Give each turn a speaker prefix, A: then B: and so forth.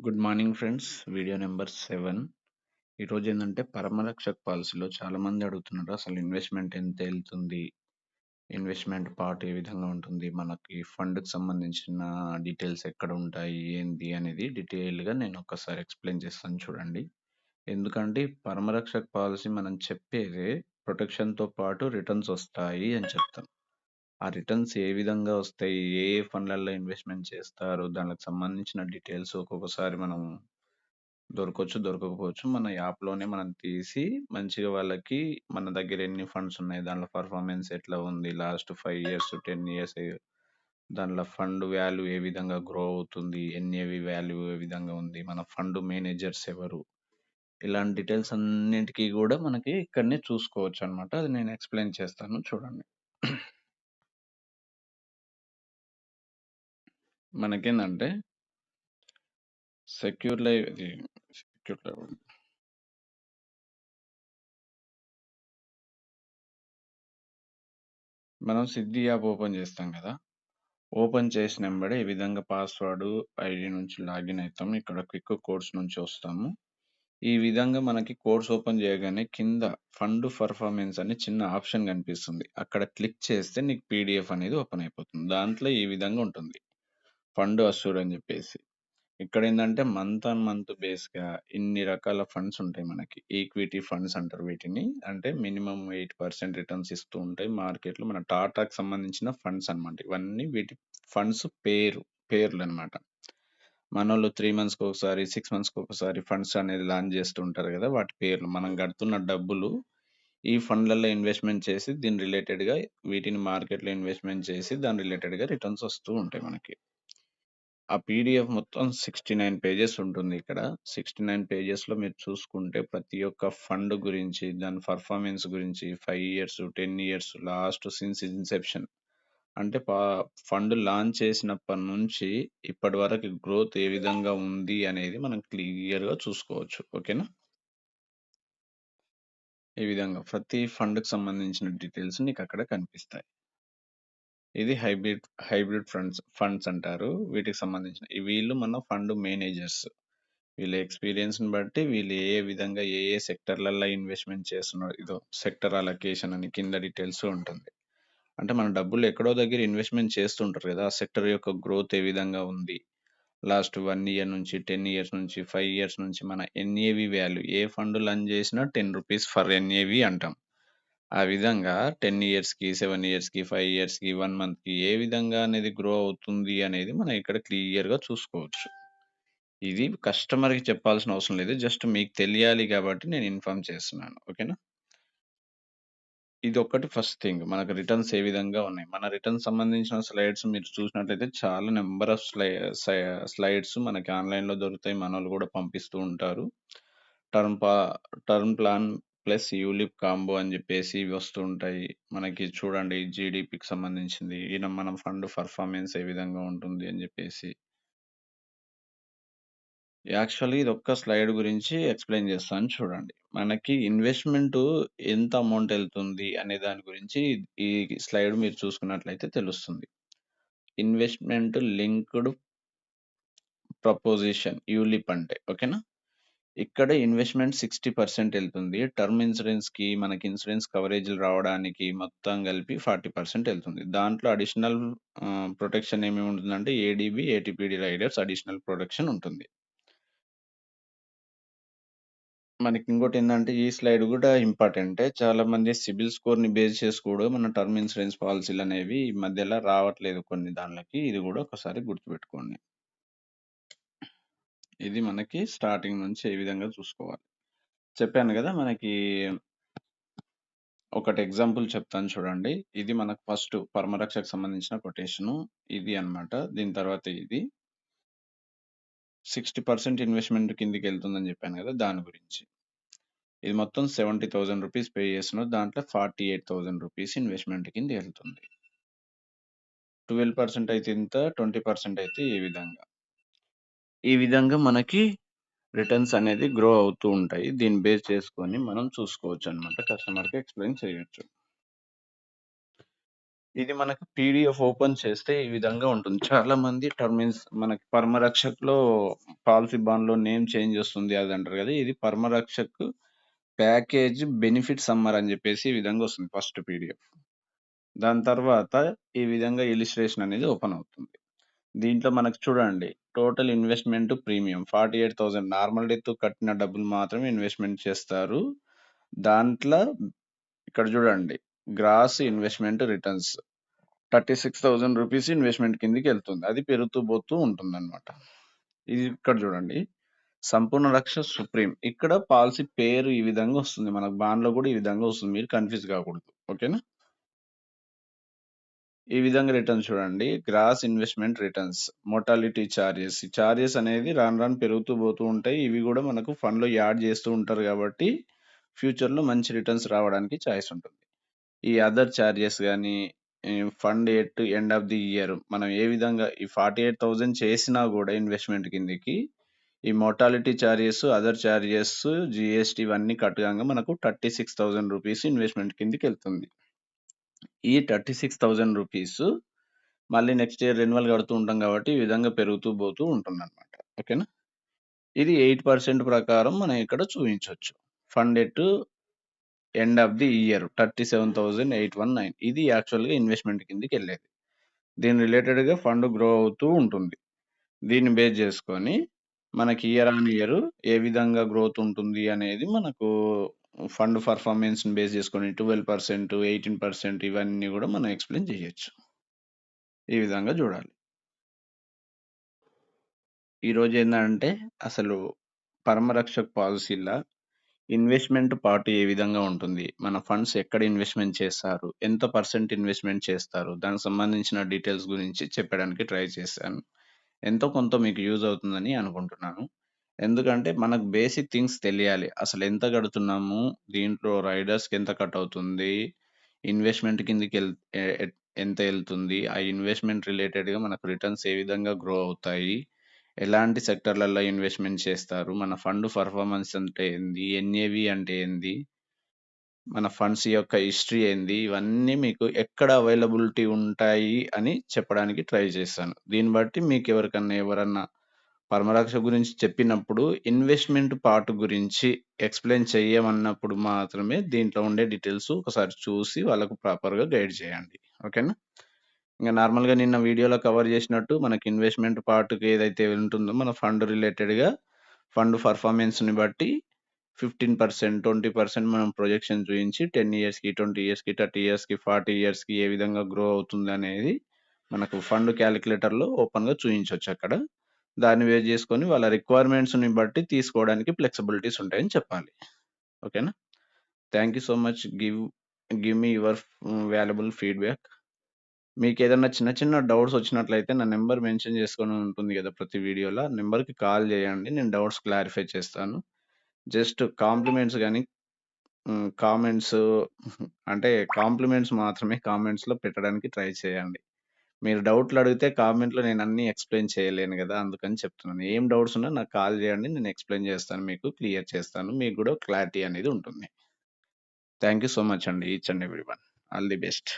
A: Good morning friends. Video number 7. ఈరోజు ఏంటంటే పరమరక్షక్ పాలసీలో చాలామంది అడుగుతున్నారు, అసలు ఇన్వెస్ట్మెంట్ ఎంత వెళ్తుంది, ఇన్వెస్ట్మెంట్ పార్ట్ ఏ విధంగా ఉంటుంది, మనకి ఫండ్కి సంబంధించిన డీటెయిల్స్ ఎక్కడ ఉంటాయి, ఏంది అనేది డీటెయిల్గా నేను ఒకసారి ఎక్స్ప్లెయిన్ చేస్తాను చూడండి. ఎందుకంటే పరమరక్షక్ పాలసీ మనం చెప్పేదే ప్రొటెక్షన్తో పాటు రిటర్న్స్ వస్తాయి అని చెప్తాం. ఆ రిటర్న్స్ ఏ విధంగా వస్తాయి, ఏ ఏ ఫండ్లలో ఇన్వెస్ట్మెంట్ చేస్తారు, దానికి సంబంధించిన డీటెయిల్స్ ఒక్కొక్కసారి మనం దొరకొచ్చు, దొరకకపోవచ్చు. మన యాప్‌లోనే మనం తీసి మంచిగా వాళ్ళకి మన దగ్గర ఎన్ని ఫండ్స్ ఉన్నాయి, దాంట్లో పర్ఫార్మెన్స్ ఎట్లా ఉంది, లాస్ట్ 5 ఇయర్స్, 10 ఇయర్స్ దాంట్లో ఫండ్ వాల్యూ ఏ విధంగా గ్రో అవుతుంది, ఎన్ఏవి వాల్యూ ఏ విధంగా ఉంది, మన ఫండ్ మేనేజర్స్ ఎవరు, ఇలాంటి డీటెయిల్స్ అన్నిటికి కూడా మనకి ఇక్కడనే చూసుకోవచ్చనమాట. అది నేను ఎక్స్‌ప్లెయిన్ చేస్తాను చూడండి. మనకేందంటే సెక్యూర్ లైవ్ ఇది సెక్యూర్ లైవ్ మనం సిద్ధి యాప్ ఓపెన్ చేస్తాం కదా! ఓపెన్ చేసిన వెంబడే ఈ విధంగా పాస్వర్డ్, ఐడి నుంచి లాగిన్ అవుతాం. ఇక్కడ క్విక్ కోడ్స్ నుంచి వస్తాము. ఈ విధంగా మనకి కోడ్స్ ఓపెన్ చేయగానే కింద ఫండ్ పర్ఫార్మెన్స్ అని చిన్న ఆప్షన్ కనిపిస్తుంది. అక్కడ క్లిక్ చేస్తే నీకు పీడిఎఫ్ అనేది ఓపెన్ అయిపోతుంది. దాంట్లో ఈ విధంగా ఉంటుంది, ఫండ్ అస్యూర్డ్ అని చెప్పేసి. ఇక్కడ ఏంటంటే మంత్ ఆన్ మంత్ బేస్‌గా ఇన్ని రకాల ఫండ్స్ ఉంటాయి మనకి. ఈక్విటీ ఫండ్స్ అంటారు వీటిని. అంటే మినిమమ్ 8% రిటర్న్స్ ఇస్తూ ఉంటాయి మార్కెట్‌లో. మన టాటాకి సంబంధించిన ఫండ్స్ అన్నమాట. ఇవన్నీ వీటి ఫండ్స్ పేర్లన్నమాట. మనోళ్ళు 3 మంత్స్‌కి ఒకసారి, 6 మంత్స్‌కి ఒకసారి ఫండ్స్ అనేది లాంచ్ చేస్తూ ఉంటారు కదా! వాటి పేర్లు. మనం కడుతున్న డబ్బులు ఈ ఫండ్‌లలో ఇన్వెస్ట్‌మెంట్ చేసి దీని రిలేటెడ్‌గా వీటిని మార్కెట్‌లో ఇన్వెస్ట్‌మెంట్ చేసి దాని రిలేటెడ్‌గా రిటర్న్స్ వస్తూ ఉంటాయి మనకి. ఆ పీడిఎఫ్ మొత్తం 69 పేజెస్ ఉంటుంది ఇక్కడ. 69 పేజెస్‌లో మీరు చూసుకుంటే ప్రతి ఒక్క ఫండ్ గురించి, దాని పర్ఫార్మెన్స్ గురించి 5 years, 10 years last since Inception అంటే ఫండ్ లాంచ్ చేసినప్పటి నుంచి ఇప్పటి వరకు గ్రోత్ ఏ విధంగా ఉంది అనేది మనం క్లియర్‌గా చూసుకోవచ్చు. ఓకేనా? ఈ విధంగా ప్రతి ఫండ్‌కి సంబంధించిన డీటెయిల్స్ నీకు అక్కడ కనిపిస్తాయి. ఇది హైబ్రిడ్ ఫండ్స్ అంటారు. వీటికి సంబంధించిన వీళ్ళు మన ఫండ్ మేనేజర్స్. వీళ్ళ ఎక్స్‌పీరియన్స్‌ని బట్టి వీళ్ళు ఏ ఏ విధంగా ఏ ఏ సెక్టార్‌లలో ఇన్వెస్ట్‌మెంట్ చేస్తున్నారు. ఇదో సెక్టార్ అలొకేషన్ అని కింద డీటెయిల్స్ ఉంటుంది. అంటే మన డబ్బులు ఎక్కడో దగ్గర ఇన్వెస్ట్‌మెంట్ చేస్తుంటారు కదా! ఆ సెక్టార్ యొక్క గ్రోత్ ఏ విధంగా ఉంది. లాస్ట్ 1 ఇయర్ నుంచి, 10 ఇయర్స్ నుంచి, 5 ఇయర్స్ నుంచి మన ఎన్ఏవి వాల్యూ ఏ ఫండ్ రన్ చేసినా రూ. 10 ఫర్ ఎన్ఏవి అంటాం. ఆ విధంగా 10 ఇయర్స్‌కి, 7 ఇయర్స్‌కి, 5 ఇయర్స్‌కి, 1 మంత్‌కి ఏ విధంగా అనేది గ్రో అవుతుంది అనేది మనం ఇక్కడ క్లియర్‌గా చూసుకోవచ్చు. ఇది కస్టమర్‌కి చెప్పాల్సిన అవసరం లేదు. జస్ట్ మీకు తెలియాలి గాబట్టి నేను ఇన్ఫార్మ్ చేస్తున్నాను. ఓకేనా? ఇదొక్కటి ఫస్ట్ థింగ్. మనకు రిటర్న్స్ ఏ విధంగా ఉన్నాయి. మన రిటర్న్స్ సంబంధించిన స్లైడ్స్ మీరు చూసినట్లయితే చాలా నంబర్ ఆఫ్ స్లైడ్స్ మనకి ఆన్‌లైన్‌లో దొరుకుతాయి. మనోళ్ళు గూడా పంపిస్తూ ఉంటారు. టర్మ్ పా term plan plus ULIP combo అని జెప్పేసి ఇవి వస్తూ ఉంటాయి. మనకి చూడండి జీడీపీకి సంబంధించింది. మనం ఫండ్ పర్ఫార్మెన్స్ ఏ విధంగా ఉంటుంది అని జెప్పేసి. యాక్చువల్లీ ఇదొక్క స్లైడ్ గురించి ఎక్స్‌ప్లెయిన్ చేస్తాను చూడండి. మనకి ఇన్వెస్ట్‌మెంటు ఎంత అమౌంట్ ఎళ్తుంది అనే దాని గురించి ఈ స్లైడ్ మీరు చూసుకున్నట్లయితే తెలుస్తుంది. ఇన్వెస్ట్‌మెంట్ లింక్డ్ ప్రపోజిషన్ యూలిప్ అంటే ఓకేనా? ఇక్కడ ఇన్వెస్ట్‌మెంట్ 60% ఎళ్తుంది. టర్మ్ ఇన్స్యూరెన్స్‌కి మనకి ఇన్స్యూరెన్స్ కవరేజ్‌లు రావడానికి మొత్తం కలిపి 40% ఎళ్తుంది. దాంట్లో అడిషనల్ ప్రొటెక్షన్ ఏమేమి ఉంటుందంటే ఏడీబీ, ఏటీపీడీ రైడర్స్ అడిషనల్ ప్రొటెక్షన్ ఉంటుంది. మనకింకోటేందంటే, ఈ స్లైడ్ గూడా ఇంపార్టెంటే. చాలా మంది సిబిల్ స్కోర్‌ని బేస్ చేసి కూడా మన టర్మ్ ఇన్స్యూరెన్స్ పాలిసీలనేవి ఈ మధ్యల రావట్లేదు కొన్ని దాన్లకి. ఇది గూడా ఒకసారి గుర్తుపెట్టుకోండి. ఇది మనకి స్టార్టింగ్ నుంచి ఏ విధంగా చూసుకోవాలి. చెప్పాను గదా! మనకి ఒకటి ఎగ్జాంపుల్ చెప్తాను చూడండి. ఇది మనకు ఫస్ట్ పరమరక్షకు సంబంధించిన కొటేషను. ఇది అన్నమాట. దీని తర్వాత ఇది. 60% ఇన్వెస్ట్‌మెంట్ కిందకెళ్తుందని జెప్పాను గదా! దాని గురించి. ఇది మొత్తం రూ. 70,000 పే చేస్తున్నావు. దాంట్లో రూ. 48,000 ఇన్వెస్ట్‌మెంట్ కింద ఎళ్తుంది. 12% అయితే ఇంత, 20% అయితే ఈ విధంగా. ఈ విధంగా మనకి రిటర్న్స్ అనేది గ్రో అవుతూ ఉంటాయి. దీన్ని బేస్ చేసుకొని మనం చూసుకోవచ్చనమాట. కస్టమర్‌కి ఎక్స్‌ప్లెయిన్ చేయొచ్చు. ఇది మనకు పీడిఎఫ్ ఓపెన్ చేస్తే ఈ విధంగా ఉంటుంది. చాలా మంది టర్మిన్స్ మనకి పరమరక్షక్‌లో పాలసీ బాండ్‌లో నేమ్ చేంజ్ వస్తుంది అది అంటారు కదా! ఇది పరమరక్షక్ ప్యాకేజ్ బెనిఫిట్ సమ్మర్ అని చెప్పేసి ఈ విధంగా వస్తుంది ఫస్ట్ పీడిఎఫ్. దాని తర్వాత ఈ విధంగా ఇలిస్ట్రేషన్ అనేది ఓపెన్ అవుతుంది. దీంట్లో మనకు చూడండి total investment premium 48,000 normal death కట్టిన డబ్బులు మాత్రమే ఇన్వెస్ట్‌మెంట్ చేస్తారు. దాంట్లో ఇక్కడ చూడండి gross investment returns 36,000 rupees investment కిందకెళ్తుంది. అది పెరుగుతూ పోతూ ఉంటుందన్నమాట. ఇది ఇక్కడ చూడండి. సంపూర్ణ రక్ష సుప్రీం. ఇక్కడ పాలసీ పేరు ఈ విధంగా వస్తుంది. మనకు బాండ్‌లో కూడా ఈ విధంగా వస్తుంది. మీరు కన్‌ఫ్యూజ్ కాకూడదు. ఓకేనా? ఈ విధంగా రిటర్న్స్ చూడండి. Gross investment returns, mortality charges. ఈ చార్జెస్ అనేది రాను రాను పెరుగుతూ పోతూ ఉంటాయి. ఇవి కూడా మనకు ఫండ్‌లో యాడ్ చేస్తూ ఉంటారు కాబట్టి ఫ్యూచర్‌లో మంచి రిటర్న్స్ రావడానికి ఛాయిస్ ఉంటుంది. ఈ అదర్ చార్జెస్ గాని, fund at end of the year మనం ఏ విధంగా ఈ 48,000 చేసినా కూడా ఇన్వెస్ట్‌మెంట్ కిందకి ఈ mortality charges, other charges, GST ఇవన్నీ కట్టంగా మనకు 36,000 రూపీస్ ఇన్వెస్ట్‌మెంట్ కిందకెళ్తుంది. ఈ 36,000 రూపీస్ మళ్ళీ నెక్స్ట్ ఇయర్ రెన్యువల్ కడుతూ ఉంటాం కాబట్టి ఈ విధంగా పెరుగుతూ పోతూ ఉంటుందన్నమాట. ఓకేనా? ఇది 8% ప్రకారం మనం ఇక్కడ చూయించొచ్చు. Fund at end of the year 37,819 ఇది యాక్చువల్‌గా ఇన్వెస్ట్‌మెంట్ కిందకెళ్ళేది. దీని రిలేటెడ్‌గా ఫండ్ గ్రో అవుతూ ఉంటుంది. దీన్ని బేస్ చేసుకొని మనకి ఇయర్ ఆన్ ఇయర్ ఏ విధంగా గ్రోత్ ఉంటుంది అనేది మనకు ఫండ్ పర్ఫార్మెన్స్‌ని బేస్ చేసుకొని 12%, 18% ఇవన్నీ కూడా మనం ఎక్స్‌ప్లెయిన్ చేయొచ్చు. ఈ విధంగా చూడాలి. ఈరోజు ఏందంటే అసలు పరమరక్షక్ పాలసీల ఇన్వెస్ట్‌మెంట్ పార్ట్ ఏ విధంగా ఉంటుంది? మన ఫండ్స్ ఎక్కడ ఇన్వెస్ట్‌మెంట్ చేస్తారు? ఎంత పర్సెంట్ ఇన్వెస్ట్‌మెంట్ చేస్తారు? దానికి సంబంధించిన డీటెయిల్స్ గురించి చెప్పడానికి ట్రై చేశాను. ఎంతో కొంత మీకు యూజ్ అవుతుందని అనుకుంటున్నాను. ఎందుకంటే మనకు బేసిక్ థింగ్స్ తెలియాలి. అసలు ఎంత కడుతున్నాము? దీంట్లో రైడర్స్‌కి ఎంత కట్ అవుతుంది? ఇన్వెస్ట్‌మెంట్ కిందకి ఎ ఎట్ ఎంత ఎళ్తుంది? ఆ ఇన్వెస్ట్‌మెంట్ రిలేటెడ్‌గా మనకు రిటర్న్స్ ఏ విధంగా గ్రో అవుతాయి? ఎలాంటి సెక్టార్‌లలో ఇన్వెస్ట్‌మెంట్ చేస్తారు? మన ఫండ్ పర్ఫార్మన్స్ అంటే ఏంది? ఎన్ఏవి అంటే ఏంది? మన ఫండ్స్ యొక్క హిస్టరీ ఏంది? ఇవన్నీ మీకు ఎక్కడ అవైలబిలిటీ ఉంటాయి అని చెప్పడానికి ట్రై చేశాను. దీన్ని బట్టి మీకు ఎవరన్నా పరమరక్ష గురించి చెప్పినప్పుడు ఇన్వెస్ట్‌మెంట్ పార్ట్ గురించి ఎక్స్‌ప్లెయిన్ చెయ్యమన్నప్పుడు మాత్రమే దీంట్లో ఉండే డీటెయిల్స్ ఒకసారి చూసి వాళ్ళకు ప్రాపర్‌గా గైడ్ చేయండి. ఓకేనా? ఇంక నార్మల్‌గా నిన్న వీడియోలో కవర్ చేసినట్టు మనకి ఇన్వెస్ట్‌మెంట్ పార్ట్‌కి ఏదైతే ఉంటుందో మన ఫండ్ రిలేటెడ్‌గా ఫండ్ పర్ఫార్మెన్స్‌ని బట్టి 15%, 20% మనం ప్రొజెక్షన్ చూయించి 10 ఇయర్స్‌కి, 20 ఇయర్స్‌కి, 30 ఇయర్స్‌కి, 40 ఇయర్స్‌కి ఏ విధంగా గ్రో అవుతుందనేది మనకు ఫండ్ క్యాలిక్యులేటర్‌లో ఓపెన్‌గా చూయించొచ్చక్కడ. దాన్ని బేస్ చేసుకొని వాళ్ళ రిక్వైర్మెంట్స్‌ని బట్టి తీసుకోవడానికి ఫ్లెక్సిబిలిటీస్ ఉంటాయని చెప్పాలి. ఓకేనా? Thank you so much. Give me your valuable feedback. మీకేదన్నా చిన్న చిన్న డౌట్స్ వచ్చినట్లయితే నా నంబర్ మెన్షన్ చేసుకొని ఉంటుంది గదా! ప్రతి వీడియోలో. ఆ నంబర్‌కి కాల్ చేయండి. నేను డౌట్స్ క్లారిఫై చేస్తాను. జస్ట్ కాంప్లిమెంట్స్ గాని కామెంట్స్ అంటే కాంప్లిమెంట్స్ మాత్రమే కామెంట్స్‌లో పెట్టడానికి ట్రై చేయండి. మీరు డౌట్‌లు అడిగితే కామెంట్‌లో నేను అన్నీ ఎక్స్‌ప్లెయిన్ చేయలేను గదా! అందుకని చెప్తున్నాను. ఏం డౌట్స్ ఉన్నా నాకు కాల్ చేయండి. నేను ఎక్స్‌ప్లెయిన్ చేస్తాను మీకు. క్లియర్ చేస్తాను. మీకు గూడా క్లారిటీ అనేది ఉంటుంది. థాంక్ యూ సో మచ్ అండి. Each and everyone. All the best.